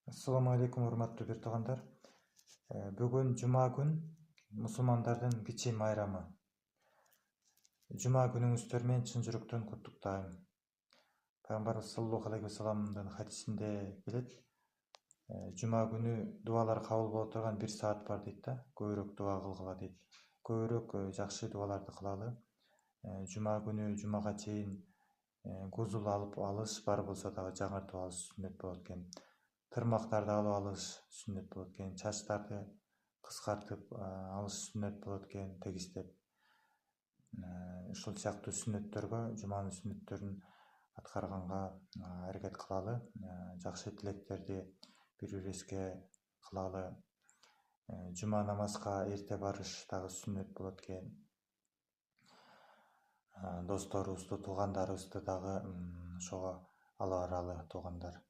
Assalamu alaikum урматтуу бир туугандар. Бүгүн жума күн, мусулмандардын кичи майрамы. Жума күнүңүздөр менен чын жүрөктөн куттуктайм. Пайгамбарыбыз саллаллаху алейхи вассаламдын хадисинде келет. Жума күнү дуалар кабыл боло турган 1 саат бар дейт да. Көбүрөөк дуа кылгыла дейт. Көбүрөөк жакшы дуаларды кылалы. Жума күнү жумага чейин гузул алып алыш бар болсо дагы жаңыртып алыш сүннөт болот экен. Тырмактарды алып алыш сүннөт болот экен. Чачтарды кыскартып алыш сүннөт болот экен, тегистеп. Ушул сыяктуу сүннөттөргө, жуманын сүннөттөрүн аткарганга аракет кылалы. Жакшы тилектерди бири-бирибизге кылалы. Жума намазга эрте барыш дагы сүннөт болот экен. Досторубузду, туугандарыбызды дагы ошого алып баралы, туугандар.